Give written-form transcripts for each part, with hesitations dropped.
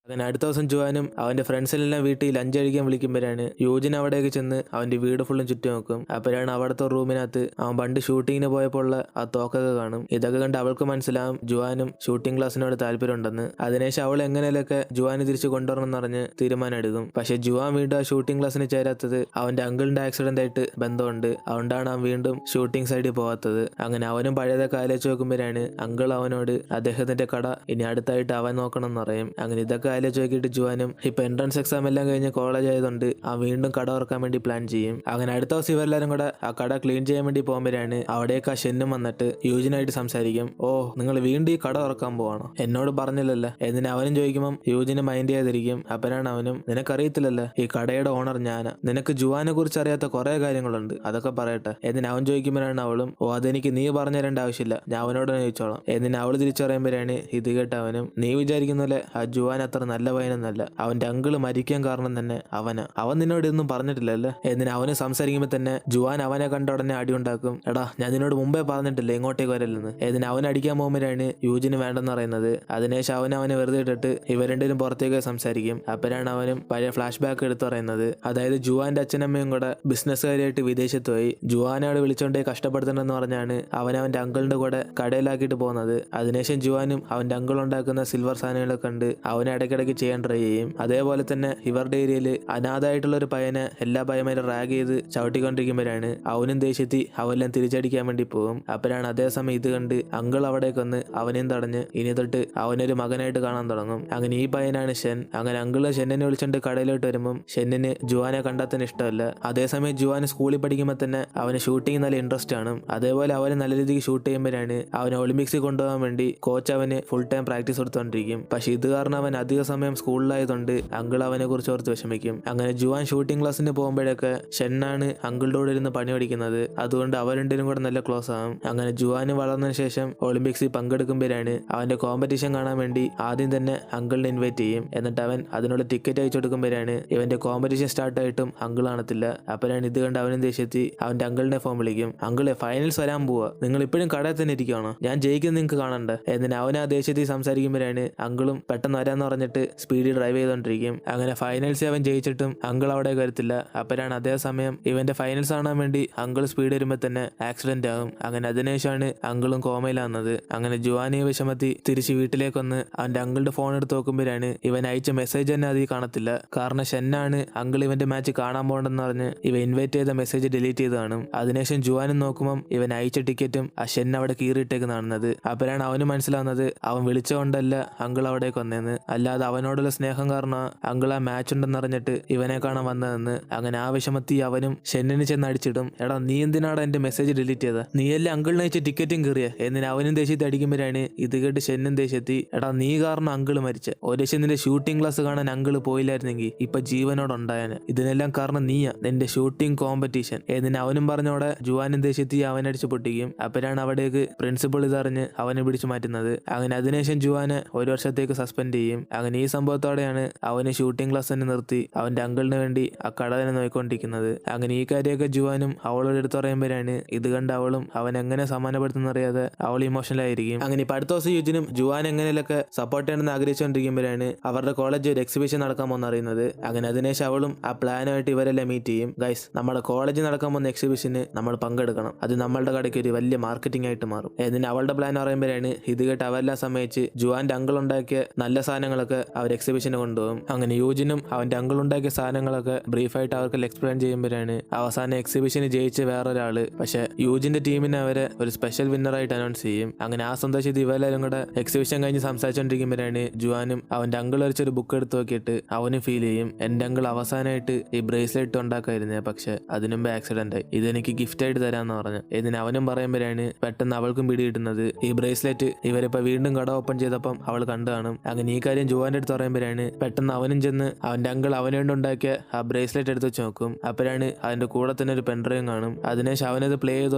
അങ്ങനെ അടുത്ത ദിവസം ജുവാനും അവന്റെ ഫ്രണ്ട്സിലെല്ലാം വീട്ടിൽ ലഞ്ച് കഴിക്കാൻ വിളിക്കുമ്പോഴാണ് യൂജിൻ അവിടേക്ക് ചെന്ന് അവന്റെ വീട് ഫുള്ളും ചുറ്റി നോക്കും. അപ്പോഴാണ് അവിടുത്തെ റൂമിനകത്ത് അവൻ പണ്ട് ഷൂട്ടിങ്ങിന് പോയപ്പോൾ ഉള്ള ആ തോക്കൊക്കെ കാണും. ഇതൊക്കെ കണ്ട് അവൾക്ക് മനസ്സിലാവും ജുവാനും ഷൂട്ടിംഗ് ക്ലാസ്സിനോട് താല്പര്യമുണ്ടെന്ന്. അതിനുശേഷം അവൾ എങ്ങനെയൊക്കെ ജുവാനെ തിരിച്ച് കൊണ്ടുവരണം പറഞ്ഞ് തീരുമാനം എടുക്കും. പക്ഷെ ജുവാൻ വീണ്ടും ആ ഷൂട്ടിംഗ് ക്ലാസ്സിന് ചേരാത്തത് അവന്റെ അങ്കിളിന്റെ ആക്സിഡന്റ് ആയിട്ട് ബന്ധമുണ്ട്. അതുകൊണ്ടാണ് അവൻ വീണ്ടും ഷൂട്ടിംഗ് സൈഡിൽ പോകാത്തത്. അങ്ങനെ അവനും പഴയതൊക്കെ ആലോചിച്ച് നോക്കുമ്പോഴാണ് അങ്കിൾ അവനോട് അദ്ദേഹത്തിന്റെ കട ഇനി അടുത്തായിട്ട് അവൻ നോക്കണം എന്ന് പറയും. അങ്ങനെ ഇതൊക്കെ ആലോചിച്ച് നോക്കിയിട്ട് ജുവാനും ഇപ്പൊ എൻട്രൻസ് എക്സാം എല്ലാം കഴിഞ്ഞ് കോളേജ് ആയതുകൊണ്ട് അവൻ വീണ്ടും കട തുറക്കാൻ വേണ്ടി പ്ലാൻ ചെയ്യും. അങ്ങനെ അടുത്ത ദിവസം ഇവരെല്ലാരും കൂടെ ആ കട ക്ലീൻ ചെയ്യാൻ വേണ്ടി പോകുമ്പോഴാണ് അവിടേക്ക് ആ ഷെന്നും വന്നിട്ട് യൂജിനായിട്ട് സംസാരിക്കും. ഓ, നിങ്ങൾ വീണ്ടും ഈ കട തുറക്കാൻ പോവാണോ? എന്നോട് പറഞ്ഞില്ലല്ലോ. എന്നിട്ട് അവനും ചോദിക്കുമ്പോൾ യൂജിന് മൈൻഡ് ചെയ്യാതിരിക്കും. അപ്പനാണ് അവനും നിനക്കറിയത്തില്ലല്ലോ ഈ കടയുടെ ഓണർ ഞാനാ, നിനക്ക് ജുവാനെ കുറിച്ച് അറിയാത്ത കുറെ കാര്യങ്ങളുണ്ട്, അതൊക്കെ പറയട്ടെ. എന്നിട്ട് അവൻ ചോദിക്കുമ്പോഴാണ് അവളും ഓ അതെനിക്ക് നീ പറഞ്ഞു തരേണ്ട ആവശ്യമില്ല, ഞാൻ അവനോട് ചോദിച്ചോളാം. എന്നിട്ട് അവള് തിരിച്ചറിയുമ്പോഴാണ് ഇത് കേട്ട അവനും നീ വിചാരിക്കുന്ന പോലെ ആ ജുവാൻ അത്ര നല്ല പയ്യനൊന്നല്ല, അവന്റെ അങ്കിള് മരിക്കാൻ കാരണം തന്നെ അവനാ, അവൻ നിന്നോട് ഇതൊന്നും പറഞ്ഞിട്ടില്ലല്ലേ. എന്നിട്ട് അവന് സംസാരിക്കുമ്പോൾ തന്നെ ജുവാൻ അവനെ കണ്ട ഉടനെ അടി ഉണ്ടാക്കും. എടാ ഞാൻ നിന്നോട് മുമ്പേ പറഞ്ഞിട്ടില്ലേ ഇങ്ങോട്ടേക്ക് വരല്ലെന്ന്. എന്നിട്ട് അവൻ അടിക്കാൻ പോകുമ്പോഴാണ് യൂജിന് വേണ്ടെന്ന് പറയുന്നത്. അതിനുശേഷം അവനെ വെറുതെ ഇട്ടിട്ട് ഇവർ രണ്ടുപേരും പുറത്തേക്ക് സംസാരിക്കും. അപ്പോഴാണ് അവനും പഴയ ഫ്ലാഷ് ബാക്ക് എടുത്ത് പറയുന്നത്. അതായത് ജുവാന്റെ അച്ഛനമ്മയും കൂടെ ബിസിനസ്സുകാരായിട്ട് വിദേശത്ത് പോയി ജുവാനോട് വിളിച്ചോണ്ടേ കഷ്ടപ്പെടുത്തണ്ടെന്ന് പറഞ്ഞാണ് അവന്റെ അങ്കിളിന്റെ കൂടെ കടയിലാക്കിയിട്ട് പോകുന്നത്. അതിനുശേഷം ജുവാനും അവന്റെ അങ്കിൾ ഉണ്ടാക്കുന്ന സിൽവർ സാധനങ്ങളൊക്കെ കണ്ട് അവനെ ഇടയ്ക്കിടയ്ക്ക് ചെയ്യാൻ ട്രൈ ചെയ്യും. അതേപോലെ തന്നെ ഇവരുടെ ഏരിയയിൽ അനാഥായിട്ടുള്ള ഒരു പയ്യനെ എല്ലാ പയ്യന്മാരും റാഗ് ചെയ്ത് ചവിട്ടിക്കൊണ്ടിരിക്കുമ്പോഴാണ് അവനും ദേഷ്യത്തി അവെല്ലാം തിരിച്ചടിക്കാൻ വേണ്ടി പോകും. അപ്പോഴാണ് അതേസമയം ഇത് കണ്ട് അങ്കിൾ അവിടേക്ക് വന്ന് അവനെയും തടഞ്ഞ് ഇനി തൊട്ട് അവനൊരു മകനായിട്ട് കാണാൻ തുടങ്ങും. അങ്ങനെ ഈ പയ്യനാണ് ഷെൻ. അങ്ങനെ അങ്കിള് ഷെന്നിനെ വിളിച്ചോണ്ട് കടയിലോട്ട് വരുമ്പം ഷെന്നിന് ജുവാനെ കണ്ടെത്താൻ ഇഷ്ടമല്ല. അതേസമയം ജുവാന് സ്കൂളിൽ പഠിക്കുമ്പോൾ തന്നെ അവന് ഷൂട്ടിങ് നല്ല ഇൻട്രസ്റ്റ് ആണ്. അതേപോലെ അവന് നല്ല രീതിക്ക് ഷൂട്ട് ചെയ്യുമ്പോഴാണ് അവനെ ഒളിമ്പിക്സിൽ കൊണ്ടുപോകാൻ വേണ്ടി കോച്ച് അവന് ഫുൾ ടൈം പ്രാക്ടീസ് കൊടുത്തോണ്ടിരിക്കും. പക്ഷെ ഇത് കാരണം അവൻ അധിക സമയം സ്കൂളിലായതുകൊണ്ട് അങ്കിൾ അവനെ കുറിച്ച് ഓർത്ത് വിഷമിക്കും. അങ്ങനെ ജുവാൻ ഷൂട്ടിംഗ് ക്ലാസ്സിന് പോകുമ്പോഴൊക്കെ ഷെന്നാണ് അങ്കിളുടെ കൂടെ ഇരുന്ന് പണി പഠിക്കുന്നത്. അതുകൊണ്ട് അവർ രണ്ടുപേരും കൂടെ നല്ല ക്ലോസ് ആവും. അങ്ങനെ ജുവാന് വളർന്നതിന് ശേഷം ഒളിമ്പിക്സിൽ പങ്കെടുക്കുമ്പോഴാണ് അവന്റെ കോമ്പറ്റീഷൻ കാണാൻ വേണ്ടി ആദ്യം തന്നെ അങ്കിളിനെ ഇൻവൈറ്റ് ചെയ്യും. എന്നിട്ട് അവൻ അതിനുള്ള ടിക്കറ്റ് അയച്ചു കൊടുക്കുമ്പോഴാണ് ഇവന്റെ കോമ്പറ്റീഷൻ സ്റ്റാർട്ട് ആയിട്ടും അങ്കിൾ കാണത്തില്ല. അപ്പോഴാണ് ഇത് കണ്ട് അവനും ദേഷ്യത്തി അവന്റെ അങ്കിളിനെ ഫോൺ വിളിക്കും. അങ്കിളെ ഫൈനൽസ് വരാൻ പോവാ, നിങ്ങൾ ഇപ്പോഴും കടയിൽ തന്നെ ഇരിക്കുകയാണോ? ഞാൻ ജയിക്കുന്നത് നിങ്ങൾക്ക് കാണണ്ട. എന്നിട്ട് അവൻ ആ ദേഷ്യത്തിൽ സംസാരിക്കുമ്പോഴാണ് അങ്കിളും പെട്ടെന്ന് വരാന്ന് പറഞ്ഞിട്ട് സ്പീഡിൽ ഡ്രൈവ് ചെയ്തോണ്ടിരിക്കും. അങ്ങനെ ഫൈനൽസ് അവൻ ജയിച്ചിട്ടും അങ്കിൾ അവിടെ വരത്തില്ല. അപ്പോഴാണ് അതേസമയം ഇവന്റെ ഫൈനൽസ് കാണാൻ വേണ്ടി അങ്കിൾ സ്പീഡ് വരുമ്പോൾ തന്നെ ആക്സിഡന്റ് ആകും. അങ്ങനെ അതിനുശേഷമാണ് അങ്കിളും കോമയിലാവുന്നത്. അങ്ങനെ ജുവാനിയെ വിഷമത്തി തിരിച്ച് വീട്ടിലേക്ക് വന്ന് അവന്റെ അങ്കിളുടെ ഫോൺ എടുത്ത് നോക്കുമ്പോഴാണ് ഇവൻ അയച്ച മെസ്സേജ് തന്നെ അതിൽ കാണത്തില്ല. കാരണം ഷെന്നാണ് അങ്കിൾ ഇവന്റെ മാച്ച് കാണാൻ പോകണ്ടെന്ന് പറഞ്ഞ് ഇവ ഇൻവൈറ്റ് ചെയ്ത മെസ്സേജ് ഡിലീറ്റ് ചെയ്ത് കാണും. അതിനുശേഷം ജുവാനും നോക്കുമ്പോൾ ഇവൻ അയച്ച ടിക്കറ്റും ആ ഷെൻ അവിടെ കീറിയിട്ടേക്ക് കാണുന്നത്. അപ്പോഴാണ് അവന് മനസ്സിലാവുന്നത് അവൻ വിളിച്ചുകൊണ്ടല്ല അങ്കിൾ അവിടേക്ക് വന്നതെന്ന്, അല്ലാതെ അവനോടുള്ള സ്നേഹം കാരണം അങ്കിൾ ആ മാച്ച് ഉണ്ടെന്ന് അറിഞ്ഞിട്ട് ഇവനെ കാണാൻ വന്നതെന്ന്. അങ്ങനെ ആ വിഷമത്തി അവനും ഷെന്നിന് ചെന്ന് അടിച്ചിടും. എടാ നീ എന്തിനാടാ എന്റെ മെസ്സേജ് ഡിലീറ്റ് ചെയ്ത? നീയല്ലേ അങ്കിളിന് അയച്ച ടിക്കറ്റും കീറിയ? എന്നിട്ട് അവനും ദേഷ്യത്തി അടിക്കുമ്പോഴാണ് ഇത് കേട്ട് ഷെന്നും ദേഷ്യത്തി എടാ നീ കാരണം അങ്കിള് മരിച്ച, ഒരു ലക്ഷം നിന്റെ ഷൂട്ടിംഗ് ക്ലാസ് കാണാൻ അങ്കിള് പോയില്ലായിരുന്നെങ്കിൽ ഇപ്പൊ ജീവനോടുണ്ടായാന്. ഇതിനെല്ലാം കാരണം നീയാ, നിന്റെ ഷൂട്ടിംഗ് കോമ്പറ്റീഷൻ. എന്നിട്ട് അവനും പറഞ്ഞോടെ ജുവാനും ദേഷ്യത്തി അവനടിച്ച് പൊട്ടിക്കും. അപ്പോഴാണ് അവിടേക്ക് പ്രിൻസിപ്പൾ ഇതറിഞ്ഞ് അവനെ പിടിച്ചു മാറ്റുന്നത്. അങ്ങനെ അതിനുശേഷം ജുവാനെ ഒരു വർഷത്തേക്ക് സസ്പെൻഡ് ചെയ്യും. അങ്ങനെ ഈ സംഭവത്തോടെയാണ് അവന് ഷൂട്ടിംഗ് ക്ലാസ് തന്നെ നിർത്തി അവന്റെ അങ്കിളിന് വേണ്ടി ആ കട തന്നെ നോക്കിക്കൊണ്ടിരിക്കുന്നത്. അങ്ങനെ ഈ കാര്യമൊക്കെ ജുവാനും അവളോട് എടുത്തു പറയുമ്പോഴാണ് ഇത് കണ്ട് അവളും അവൻ എങ്ങനെ സമാനപ്പെടുത്തുന്നറിയാതെ അവൾ ഇമോഷണൽ ആയിരിക്കും. അങ്ങനെ ഇപ്പൊ അടുത്ത ദിവസം യുജിനും ജുവാൻ എങ്ങനെയൊക്കെ സപ്പോർട്ട് ചെയ്യണമെന്ന് ആഗ്രഹിച്ചുകൊണ്ടിരിക്കുമ്പോഴാണ് അവരുടെ കോളേജ് ഒരു എക്സിബിഷൻ നടക്കാൻ പോകുന്ന അറിയുന്നത്. അങ്ങനെ അതിനുശേഷം അവളും ആ പ്ലാനുമായിട്ട് ഇവരെല്ലാം മീറ്റ് ചെയ്യും. ഗൈസ്, നമ്മുടെ കോളേജ് നടക്കാൻ പോകുന്ന എക്സിബിഷന് നമ്മൾ പങ്കെടുക്കണം, അത് നമ്മളുടെ കടയ്ക്ക് ഒരു വലിയ മാർക്കറ്റിംഗ് ആയിട്ട് മാറും. എന്നിട്ട് അവളുടെ പ്ലാൻ പറയുമ്പോഴാണ് ഇത് കേട്ട് അവരെല്ലാം സമ്മതിച്ച് ജുവാന്റെ അങ്കിൾ ഉണ്ടാക്കിയ നല്ല സാധനങ്ങളൊക്കെ അവർ എക്സിബിഷന് കൊണ്ടുപോകും. അങ്ങനെ യൂജിനും അവന്റെ അങ്കിൾ ഉണ്ടാക്കിയ സാധനങ്ങളൊക്കെ ബ്രീഫായിട്ട് അവർക്ക് എക്സ്പ്ലെയിൻ ചെയ്യുമ്പോഴാണ് അവസാനം എക്സിബിഷന് ജയിച്ച വേറൊരാള്. പക്ഷെ യൂജിന്റെ ടീമിനെ അവരെ ഒരു സ്പെഷ്യൽ വിന്നറായിട്ട് അനൗൺസ് ചെയ്യും. അങ്ങനെ ആ സന്തോഷത്തിൽ ഇവരെല്ലാവരും കൂടെ എക്സിബിഷൻ കഴിഞ്ഞ് സംസാരിച്ചുകൊണ്ടിരിക്കുമ്പോഴാണ് ജുവാനും അവന്റെ അങ്കിൾ വരച്ചൊരു ബുക്ക് എടുത്ത് നോക്കിയിട്ട് അവന് ഫീൽ ചെയ്യും എന്റെ അങ്കിൾ അവസാനമായിട്ട് ഈ ബ്രേസ്ലെറ്റ് ഉണ്ടാക്കായിരുന്നേ, പക്ഷെ അതിനുമ്പ് ആക്സിഡന്റ് ആയി, ഇതെനിക്ക് ഗിഫ്റ്റ് ആയിട്ട് തരാന്ന് പറഞ്ഞു. ഇതിന് അവനും പറയുമ്പോഴാണ് പെട്ടെന്ന് അവൾക്കും പിടികിട്ടുന്നത് ഈ ബ്രേസ്ലെറ്റ് ഇവരിപ്പോ വീണ്ടും കട ഓപ്പൺ ചെയ്തപ്പം അവൾ കണ്ടു കാണും. അങ്ങനെ ഈ കാര്യം ജുവാന്റെ അടുത്ത് പറയുമ്പോഴാണ് പെട്ടെന്ന് അവനും ചെന്ന് അവന്റെ അങ്കിൾ അവനെ കൊണ്ട് ഉണ്ടാക്കിയ ആ ബ്രേസ്ലെറ്റ് എടുത്ത് വെച്ച് നോക്കും. അപ്പോഴാണ് അതിന്റെ കൂടെ തന്നെ ഒരു പെൻഡ്രൈവും കാണും. അതിനുശേഷം അവനത് പ്ലേ ചെയ്ത്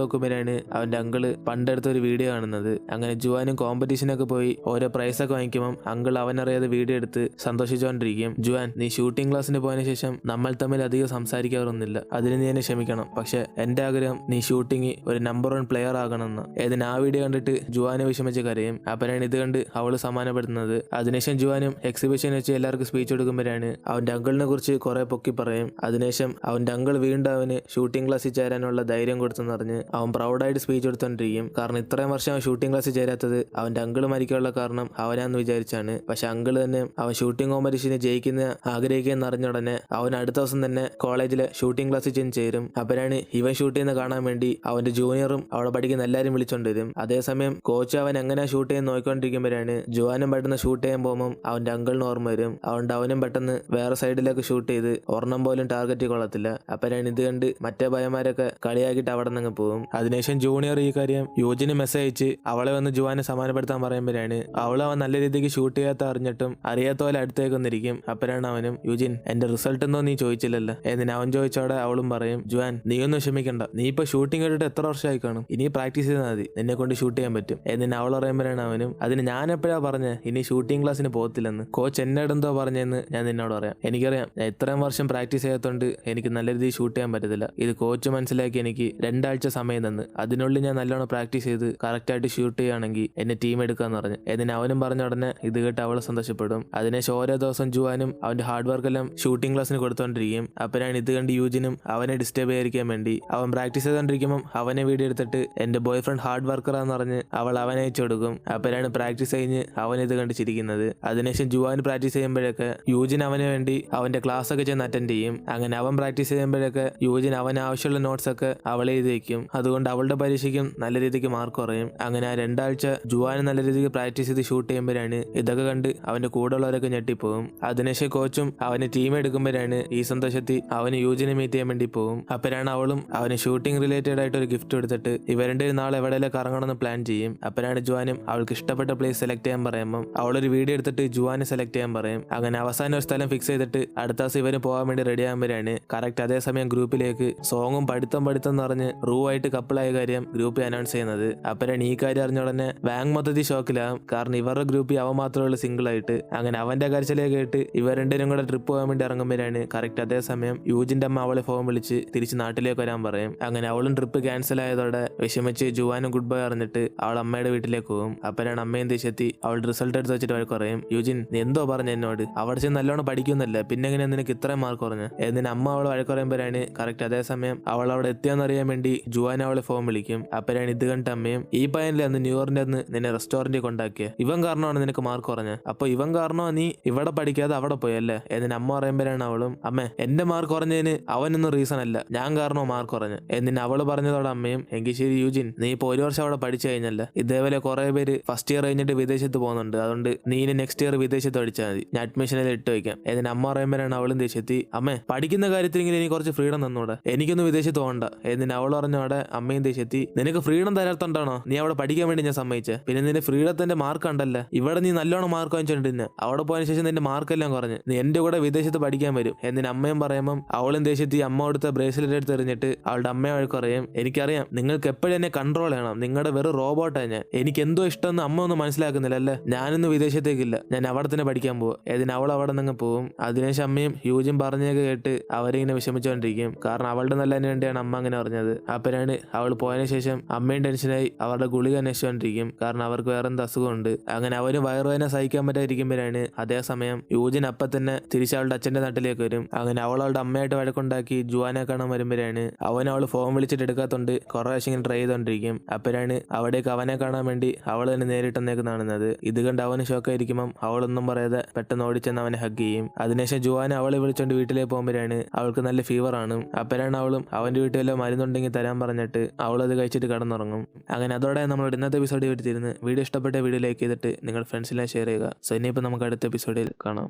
നോക്കുമ്പോഴാണ് അവന്റെ അങ്കിള് പണ്ടെടുത്ത ഒരു വീഡിയോ കാണുന്നത്. അങ്ങനെ ജുവാനും കോമ്പറ്റീഷനൊക്കെ പോയി ഓരോ പ്രൈസ് ഒക്കെ വാങ്ങിക്കുമ്പോൾ അങ്കിൾ അവനറിയാതെ വീഡിയോ എടുത്ത് സന്തോഷിച്ചുകൊണ്ടിരിക്കും. ജുവാൻ, നീ ഷൂട്ടിംഗ് ക്ലാസ്സിന് പോയതിനു ശേഷം നമ്മൾ തമ്മിൽ അധികം സംസാരിക്കാറൊന്നുമില്ല, അതിന് നീ എന്നെ ക്ഷമിക്കണം. പക്ഷെ എന്റെ ആഗ്രഹം നീ ഷൂട്ടിംഗ് ഒരു നമ്പർ 1 പ്ലെയർ ആകണമെന്ന്. ഏതിന് ആ വീഡിയോ കണ്ടിട്ട് ജുവാനെ വിഷമിച്ച് കരയും. അപ്പോഴാണ് ഇത് കണ്ട് അവള് സമാനപ്പെടുത്തുന്നത്. അതിനുശേഷം ജുവാനും എക്സിബിഷൻ വെച്ച് എല്ലാവർക്കും സ്പീച്ച് കൊടുക്കുമ്പോഴാണ് അവന്റെ അങ്കിളിനെ കുറിച്ച് കുറെ പൊക്കി പറയും. അതിനുശേഷം അവന്റെ അങ്കിൾ വീണ്ടും അവന് ഷൂട്ടിംഗ് ക്ലാസ്സിൽ ചേരാനുള്ള ധൈര്യം കൊടുത്തെന്ന് പറഞ്ഞ് അവൻ പ്രൗഡായിട്ട് സ്പീച്ച് കൊടുത്തോണ്ടിരിക്കും. കാരണം ഇത്രയും വർഷം അവൻ ഷൂട്ടിംഗ് ക്ലാസ്സിൽ ചേരാത്തത് അവന്റെ അങ്കിൾ മരിക്കാനുള്ള കാരണം അവനാന്ന് വിചാരിച്ചാണ്. പക്ഷെ അങ്കിൾ തന്നെ അവൻ ഷൂട്ടിംഗ് കോമ്പറ്റീഷന് ജയിക്കുന്ന ആഗ്രഹിക്കുന്ന അറിഞ്ഞ ഉടനെ അവൻ അടുത്ത ദിവസം തന്നെ കോളേജിലെ ഷൂട്ടിംഗ് ക്ലാസ്സിൽ ചെന്ന് ചേരും. അപ്പോഴാണ് ഇവൻ ഷൂട്ട് ചെയ്യുന്ന കാണാൻ വേണ്ടി അവന്റെ ജൂനിയറും അവിടെ പഠിക്കുന്ന എല്ലാവരും വിളിച്ചോണ്ട് വരും. അതേസമയം കോച്ച് അവൻ എങ്ങനെ ഷൂട്ട് ചെയ്യാൻ നോക്കിക്കൊണ്ടിരിക്കുമ്പോഴാണ് ജുവാനും പെട്ടെന്ന് ഷൂട്ട് ചെയ്യാൻ പോകുമ്പോൾ അവന്റെ അങ്കിളിന് ഓർമ്മ വരും. അതുകൊണ്ട് അവനും പെട്ടെന്ന് വേറെ സൈഡിലേക്ക് ഷൂട്ട് ചെയ്ത് ഒരെണ്ണം പോലും ടാർഗറ്റ് കൊള്ളത്തില്ല. അപ്പോഴാണ് ഇത് കണ്ട് മറ്റേ ഭയമാരൊക്കെ കളിയാക്കിയിട്ട് അവിടെ നിന്ന് പോകും. അതിനുശേഷം ജൂനിയർ ഈ കാര്യം യൂജിന് മെസ്സേജ് അയച്ച് അവളെ വന്ന് ജുവാനെ സമാനപ്പെടുത്താൻ പറയുമ്പോഴാണ് അവൻ നല്ല രീതിക്ക് ഷൂട്ട് ചെയ്യാത്ത അറിഞ്ഞിട്ടും അറിയാത്ത പോലെ അടുത്തേക്ക് വന്നിരിക്കും. അപ്പോഴാണ് അവനും യൂജിൻ എന്റെ റിസൾട്ട് എന്തോ നീ ചോദിച്ചില്ലല്ലോ എന്നിന് അവൻ ചോദിച്ചോടെ അവളും പറയും ജുവാൻ നീ ഒന്നും ക്ഷമിക്കണ്ട, നീ ഇപ്പൊ ഷൂട്ടിംഗ് കേട്ടിട്ട് എത്ര വർഷമായി കാണും, ഇനി പ്രാക്ടീസ് ചെയ്താൽ മതി, നിന്നെ കൊണ്ട് ഷൂട്ട് ചെയ്യാൻ പറ്റും എന്നിന് അവൾ പറയുമ്പോഴാണ് അവനും അതിന് ഞാൻ എപ്പോഴാ പറഞ്ഞ ഇനി ഷൂട്ടിംഗ് ക്ലാസ്സിന് പോകത്തില്ലെന്ന്, കോച്ച് എന്നോട് എന്തോ പറഞ്ഞെന്ന് ഞാൻ നിന്നോട് പറയാം. എനിക്കറിയാം ഞാൻ ഇത്രയും വർഷം പ്രാക്ടീസ് ചെയ്യാത്തതുകൊണ്ട് എനിക്ക് നല്ല രീതിയിൽ ഷൂട്ട് ചെയ്യാൻ പറ്റത്തില്ല. ഇത് കോച്ച് മനസ്സിലാക്കി എനിക്ക് 2 ആഴ്ച സമയം തന്ന് അതിനുള്ളിൽ ഞാൻ നല്ലോണം പ്രാക്ടീസ് ചെയ്ത് കറക്റ്റായിട്ട് ഷൂട്ട് ചെയ്യുകയാണെങ്കിൽ എന്നെ ടീം എടുക്കാന്ന് പറഞ്ഞു. എന്നിന് അവനും പറഞ്ഞ ഉടനെ ഇത് കേട്ട് അവളെ സന്തോഷപ്പെടും. അതിനുശേഷം ഓരോ ദിവസം ജുവാനും അവന്റെ ഹാർഡ് വർക്ക് എല്ലാം ഷൂട്ടിംഗ് ക്ലാസ്സിന് കൊടുത്തോണ്ടിരിക്കും. അപ്പോഴാണ് ഇത് കണ്ട് യൂജിനും അവനെ ഡിസ്റ്റർബ് ചെയ്യാതിരിക്കാൻ വേണ്ടി അവൻ പ്രാക്ടീസ് ചെയ്തോണ്ടിരിക്കുമ്പോൾ അവനെ വീഡിയോ എടുത്തിട്ട് എന്റെ ബോയ് ഫ്രണ്ട് ഹാർഡ് വർക്കറാന്ന് പറഞ്ഞ് അവനെ അയച്ചു കൊടുക്കും. അപ്പോഴാണ് പ്രാക്ടീസ് കഴിഞ്ഞ് അവൻ ഇത് കണ്ട് ചിരിക്കുന്നത്. അതിനുശേഷം ജുവാൻ പ്രാക്ടീസ് ചെയ്യുമ്പോഴൊക്കെ യൂജിൻ അവന് വേണ്ടി അവന്റെ ക്ലാസ് ഒക്കെ ചെന്ന് അറ്റൻഡ് ചെയ്യും. അങ്ങനെ അവൻ പ്രാക്ടീസ് ചെയ്യുമ്പോഴൊക്കെ യൂജിൻ അവന് ആവശ്യമുള്ള നോട്ട്സ് ഒക്കെ അവളെ എഴുതി വയ്ക്കും. അതുകൊണ്ട് അവളുടെ പരീക്ഷയ്ക്കും നല്ല രീതിക്ക് മാർക്ക് കുറയും. അങ്ങനെ ആ 2 ആഴ്ച ജുവാൻ നല്ല രീതിക്ക് പ്രാക്ടീസ് ചെയ്ത് ഷൂട്ട് ചെയ്യുമ്പോഴാണ് ഇതൊക്കെ കണ്ട് അവന്റെ കൂടെയുള്ളവരൊക്കെ ഞെട്ടിപ്പോകും. അതിനുശേഷം കോച്ചും അവന് ടീം എടുക്കുമ്പോഴാണ് ഈ സന്തോഷത്തിൽ അവന് യൂജിനെ മീറ്റ് ചെയ്യാൻ വേണ്ടി പോകും. അപ്പോഴാണ് അവളും അവന് ഷൂട്ടിംഗ് റിലേറ്റഡ് ആയിട്ട് ഒരു ഗിഫ്റ്റ് എടുത്തിട്ട് ഇവരുടെ നാളെ എവിടെയെല്ലാം കറങ്ങണമെന്ന് പ്ലാൻ ചെയ്യും. അപ്പോഴാണ് ജുവാനും അവൾക്ക് ഇഷ്ടപ്പെട്ട പ്ലേസ് സെലക്ട് ചെയ്യാൻ പറയുമ്പോൾ അവളൊരു വീഡിയോ എടുത്തിട്ട് ജുവാനെ സെലക്ട് ചെയ്യാൻ പറയും. അങ്ങനെ അവസാനം ഒരു സ്ഥലം ഫിക്സ് ചെയ്തിട്ട് അടുത്ത ദിവസം ഇവന് പോകാൻ വേണ്ടി റെഡി ആകുമ്പോഴാണ് കറക്റ്റ് അതേസമയം ഗ്രൂപ്പിലേക്ക് സോങ്ങും പഠിത്തം എന്ന് പറഞ്ഞ് റൂ ആയിട്ട് കപ്പിളായ കാര്യം ഗ്രൂപ്പിൽ അനൗൺസ് ചെയ്യുന്നത്. അപ്പോഴാണ് ഈ കാര്യം അറിഞ്ഞ ഉടനെ വാങ് മൊത്തത്തിൽ ഷോക്കിലാകും. കാരണം ഇവരുടെ ഗ്രൂപ്പിൽ അവൻ മാത്രമുള്ള സിംഗിൾ ആയിട്ട്. അങ്ങനെ അവന്റെ കരച്ചിലേക്ക് കേട്ട് ഇവർ രണ്ടുപേരും കൂടെ ട്രിപ്പ് പോകാൻ വേണ്ടി ഇറങ്ങുമ്പോഴാണ് കറക്റ്റ് അതേസമയം യൂജിന്റെ അമ്മ അവളെ ഫോൺ വിളിച്ച് തിരിച്ച് നാട്ടിലേക്ക് വരാൻ പറയും. അങ്ങനെ അവളും ട്രിപ്പ് ക്യാൻസൽ ആയതോടെ വിഷമിച്ച് ജുവാനും ഗുഡ് ബൈ അറിഞ്ഞിട്ട് അവൾ അമ്മയുടെ വീട്ടിലേക്ക് പോകും. അപ്പോഴാണ് അമ്മയും ദേശെത്തി അവളുടെ റിസൾട്ട് എടുത്ത് വെച്ചിട്ട് അവൾ പറയും യൂജിൻ നീ എന്തോ പറഞ്ഞു എന്നോട്, അവിടെ ചെന്ന് നല്ലോണം പഠിക്കുന്നല്ല, പിന്നെ എങ്ങനെ നിനക്ക് ഇത്രയും മാർക്ക് കുറഞ്ഞു എന്നിന് അമ്മ അവളെ വഴക്കുറയുമ്പോഴാണ് കറക്റ്റ് അതേസമയം അവൾ അവിടെ എത്തിയാന്നറിയാൻ വേണ്ടി ജുവാൻ അവളെ ഫോൺ വിളിക്കും. അപ്പോഴാണ് ഇത് കണ്ട അമ്മയും ഈ പയ്യനിലെ അന്ന് ന്യൂയോർക്കിന്റെ അന്ന് നിന്നെ റെസ്റ്റോറന്റിൽ കൊണ്ടാക്കിയ ഇവൻ കാരണമാണ് നിനക്ക് മാർക്ക് കുറഞ്ഞത്, അപ്പൊ ഇവൻ കാരണോ നീ ഇവിടെ പഠിക്കാതെ അവിടെ പോയല്ലേ എന്നിന് അമ്മ പറയുമ്പോഴാണ് അവളും അമ്മേ എന്റെ മാർക്ക് കുറഞ്ഞതിന് അവനൊന്നും റീസൺ അല്ല, ഞാൻ കാരണോ മാർക്ക് കുറഞ്ഞു എന്നിന് അവള് പറഞ്ഞതോടെ അമ്മയും എങ്കിൽ ശരി യൂജിൻ നീ ഇപ്പൊ 1 വർഷം അവിടെ പഠിച്ചു കഴിഞ്ഞല്ല, ഇതേപോലെ കുറെ പേര് ഫസ്റ്റ് ഇയർ കഴിഞ്ഞിട്ട് വിദേശത്ത് പോകുന്നുണ്ട്, അതുകൊണ്ട് നീ ഇനി നെക്സ്റ്റ് ഇയർ വിദേശത്ത് പഠിച്ചാൽ മതി, ഞാൻ അഡ്മിഷനിൽ ഇട്ട് വയ്ക്കാം എന്നിന് അമ്മ പറയുമ്പോഴാണ് അവളും ദേശെത്തി അമ്മേ പഠിക്കുന്ന കാര്യത്തിൽ ഇങ്ങനെ എനിക്ക് കുറച്ച് ഫ്രീഡം തന്നൂടെ, എനിക്കൊന്നും വിദേശത്ത് പോകണ്ട എന്നിന് അവൾ പറഞ്ഞവിടെ അമ്മയും ദേശെത്തി നിനക്ക് ഫ്രീഡം തരാത്തോണ്ടാണോ നീ അവിടെ പഠിക്കാൻ വേണ്ടി ഞാൻ സമ്മതിച്ചത്, പിന്നെ നിന്റെ ഫ്രീഡത്തിന്റെ മാർക്ക് ഉണ്ടല്ല, ഇവിടെ നീ നല്ലോണം മാർക്ക് വാങ്ങിച്ചോണ്ടിരുന്ന അവിടെ പോയതിനു ശേഷം നിന്റെ മാർക്കെല്ലാം കുറഞ്ഞ് നീ എന്റെ കൂടെ വിദേശത്ത് പഠിക്കാൻ വരും എന്നിന് അമ്മയും പറയുമ്പോൾ അവളും ദേശെത്തി അമ്മ കൊടുത്ത ബ്രേസ്ലെറ്റ് എടുത്ത് എറിഞ്ഞിട്ട് അവളുടെ അമ്മയെ വഴക്കറിയും എനിക്കറിയാം നിങ്ങൾക്ക് എപ്പോഴും എന്നെ കൺട്രോൾ ചെയ്യണം, നിങ്ങളുടെ വെറും റോബോട്ടാണ് ഞാൻ, എനിക്ക് എന്തോ ഇഷ്ടമെന്ന് അമ്മ ഒന്നും മനസ്സിലാക്കുന്നില്ല അല്ലേ, ഞാനൊന്നും വിദേശത്തേക്കില്ല, ഞാൻ അവിടെ തന്നെ പഠിക്കാൻ പോകും എന്നിന് അവൾ അവിടെ നിന്ന് പോകും. അതിനുശേഷം അമ്മയും യൂജിൻ പറഞ്ഞൊക്കെ കേട്ട് അവരിങ്ങനെ വിഷമിച്ചുകൊണ്ടിരിക്കും. കാരണം അവളുടെ നല്ലതിന് വേണ്ടിയാണ് അമ്മ അങ്ങനെ പറഞ്ഞത്. അപ്പോഴാണ് അവൾ പോയതിനു ശേഷം അമ്മയും ടെൻഷനായി അവരുടെ ഗുളിക അന്വേഷിച്ചുകൊണ്ടിരിക്കും. കാരണം അവർക്ക് വേറെ എന്ത് അസുഖമുണ്ട്. അങ്ങനെ അവന് വയറുവേദന സഹിക്കാൻ പറ്റാതിരിക്കുമ്പോഴാണ് അതേസമയം യൂജിൻ അപ്പം തന്നെ തിരിച്ച് അവളുടെ അച്ഛന്റെ നാട്ടിലേക്ക് വരും. അങ്ങനെ അവളുടെ അമ്മയായിട്ട് വഴക്കുണ്ടാക്കി ജുവാനെ കാണാൻ വരുമ്പോഴാണ് അവൾ ഫോൺ വിളിച്ചിട്ട് എടുക്കാത്തോണ്ട് കുറെ പ്രാവശ്യം ഇങ്ങനെ ട്രൈ ചെയ്തോണ്ടിരിക്കും. അപ്പോഴാണ് അവിടേക്ക് അവനെ കാണാൻ വേണ്ടി അവൾ തന്നെ നേരിട്ടെന്നേക്ക് കാണുന്നത്. ഇത് കണ്ട് അവന് ഷോക്കായിരിക്കുമ്പം അവളൊന്നും പറയാതെ പെട്ടെന്ന് ഓടിച്ചെന്ന് അവനെ ഹഗ് ചെയ്യും. അതിനുശേഷം ജുവാനെ അവളെ വിളിച്ചോണ്ട് വീട്ടിലേക്ക് പോകുമ്പോഴാണ് അവൾക്ക് നല്ല ഫീവർ ആണ്. അപ്പോഴാണ് അവളും അവന്റെ വീട്ടിൽ വല്ല മരുന്നുണ്ടെങ്കിൽ തരാൻ പറഞ്ഞിട്ട് അവളത് കഴിച്ചിട്ട് കിടന്നുറങ്ങും. അങ്ങനെ അതോടെ നമ്മളുടെ ഇന്നത്തെ എപ്പിസോഡ് വരുത്തിരുന്നു. വീഡിയോ ഇഷ്ടപ്പെട്ട വീഡിയോ ലൈക്ക് ചെയ്തിട്ട് നിങ്ങൾ ഫ്രണ്ട്സിനെ ഷെയർ ചെയ്യുക. സോ ഇനിയിപ്പോൾ നമുക്ക് അടുത്ത എപ്പിസോഡിൽ കാണാം.